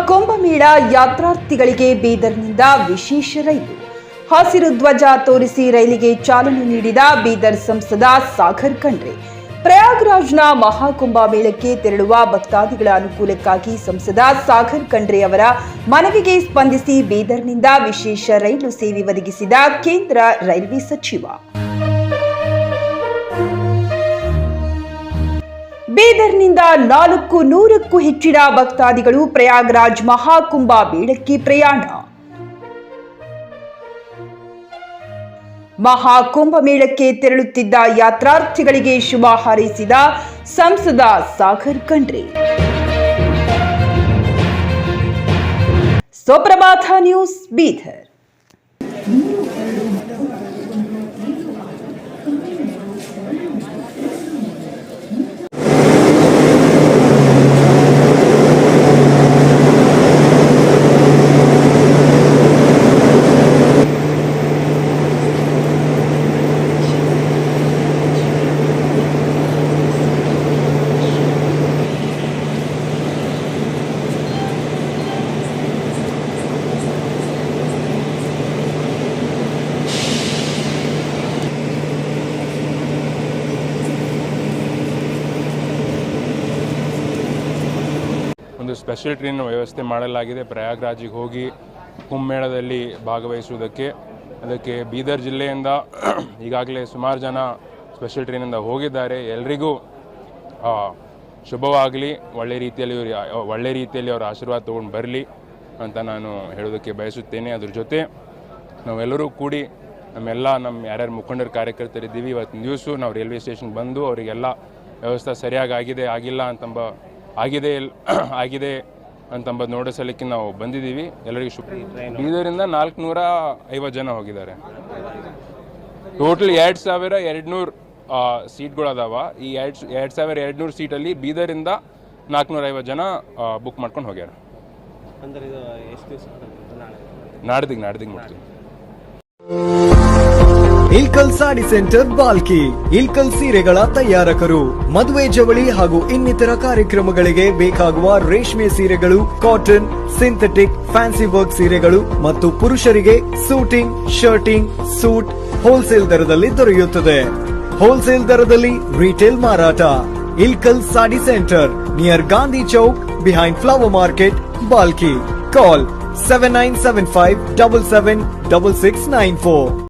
ಕುಂಭಮೇಳ ಯಾತ್ರಾರ್ಥಿಗಳಿಗೆ ಬೀದರ್ನಿಂದ ವಿಶೇಷ ರೈಲು. ಹಸಿರು ಧ್ವಜ ತೋರಿಸಿ ರೈಲಿಗೆ ಚಾಲನೆ ನೀಡಿದ ಬೀದರ್ ಸಂಸದ ಸಾಗರ್ ಖಂಡ್ರೆ. ಪ್ರಯಾಗ್ರಾಜ್ನ ಮಹಾಕುಂಭಮೇಳಕ್ಕೆ ತೆರಳುವ ಭಕ್ತಾದಿಗಳ ಅನುಕೂಲಕ್ಕಾಗಿ ಸಂಸದ ಸಾಗರ್ ಖಂಡ್ರೆ ಅವರ ಮನವಿಗೆ ಸ್ಪಂದಿಸಿ ಬೀದರ್ನಿಂದ ವಿಶೇಷ ರೈಲು ಸೇವೆ ಒದಗಿಸಿದ ಕೇಂದ್ರ ರೈಲ್ವೆ ಸಚಿವ. ಬೀದರ್ನಿಂದ 400ಕ್ಕೂ ಹೆಚ್ಚಿನ ಭಕ್ತಾದಿಗಳು ಪ್ರಯಾಗ್ರಾಜ್ ಮಹಾಕುಂಭ ಮೇಳಕ್ಕೆ ಪ್ರಯಾಣ. ಮಹಾಕುಂಭ ಮೇಳಕ್ಕೆ ತೆರಳುತ್ತಿದ್ದ ಯಾತ್ರಾರ್ಥಿಗಳಿಗೆ ಶುಭ ಹಾರೈಸಿದ ಸಂಸದ ಸಾಗರ್ ಖಂಡ್ರೆ. ಸುಪ್ರಭಾತ ನ್ಯೂಸ್ ಬೀದರ್. ಒಂದು ಸ್ಪೆಷಲ್ ಟ್ರೈನ್ ವ್ಯವಸ್ಥೆ ಮಾಡಲಾಗಿದೆ ಪ್ರಯಾಗ್ರಾಜಿಗೆ ಹೋಗಿ ಕುಂಭಮೇಳದಲ್ಲಿ ಭಾಗವಹಿಸುವುದಕ್ಕೆ. ಅದಕ್ಕೆ ಬೀದರ್ ಜಿಲ್ಲೆಯಿಂದ ಈಗಾಗಲೇ ಸುಮಾರು ಜನ ಸ್ಪೆಷಲ್ ಟ್ರೈನಿಂದ ಹೋಗಿದ್ದಾರೆ. ಎಲ್ರಿಗೂ ಶುಭವಾಗಲಿ, ಒಳ್ಳೆ ರೀತಿಯಲ್ಲಿ ಅವರ ಆಶೀರ್ವಾದ ತೊಗೊಂಡು ಬರಲಿ ಅಂತ ನಾನು ಹೇಳೋದಕ್ಕೆ ಬಯಸುತ್ತೇನೆ. ಅದ್ರ ಜೊತೆ ನಾವೆಲ್ಲರೂ ಕೂಡಿ ನಮ್ಮ ಯಾರ್ಯಾರು ಮುಖಂಡರು ಕಾರ್ಯಕರ್ತರಿದ್ದೀವಿ, ಇವತ್ತಿನ ದಿವಸ ನಾವು ರೈಲ್ವೆ ಸ್ಟೇಷನ್ಗೆ ಬಂದು ಅವರಿಗೆಲ್ಲ ವ್ಯವಸ್ಥೆ ಸರಿಯಾಗಿ ಆಗಿದೆ ಅಂತಂಬ ನೋಡಿಸಲಿಕ್ಕೆ ನಾವು ಬಂದಿದ್ದೀವಿ. ಎಲ್ಲರಿಗೂ ಬೀದರಿಂದ 450 ಜನ ಹೋಗಿದ್ದಾರೆ. ಟೋಟಲ್ 2200 ಸೀಟ್ಗಳು ಅದಾವ. ಈ 2200 ಸೀಟಲ್ಲಿ ಬೀದರಿಂದ 450 ಜನ ಬುಕ್ ಮಾಡ್ಕೊಂಡು ಹೋಗ್ಯಾರ. ನಾಡ್ದಿಗೆ ಮಾಡ್ತೀವಿ. ಇಲ್ಕಲ್ ಸಾಡಿ ಸೆಂಟರ್ ಬಾಲ್ಕಿ. ಇಲ್ಕಲ್ ಸೀರೆಗಳ ತಯಾರಕರು. ಮದುವೆ ಜವಳಿ ಹಾಗೂ ಇನ್ನಿತರ ಕಾರ್ಯಕ್ರಮಗಳಿಗೆ ಬೇಕಾಗುವ ರೇಷ್ಮೆ ಸೀರೆಗಳು, ಕಾಟನ್, ಸಿಂಥೆಟಿಕ್, ಫ್ಯಾನ್ಸಿ ವರ್ಕ್ ಸೀರೆಗಳು ಮತ್ತು ಪುರುಷರಿಗೆ ಸೂಟಿಂಗ್, ಶರ್ಟಿಂಗ್, ಸೂಟ್ ಹೋಲ್ಸೇಲ್ ದರದಲ್ಲಿ ದೊರೆಯುತ್ತದೆ. ಹೋಲ್ಸೇಲ್ ದರದಲ್ಲಿ ರಿಟೇಲ್ ಮಾರಾಟ. Ilkal sari centre near Gandhi Chowk behind flower market, ಬಾಲ್ಕಿ. ಕಾಲ್ 7975776694.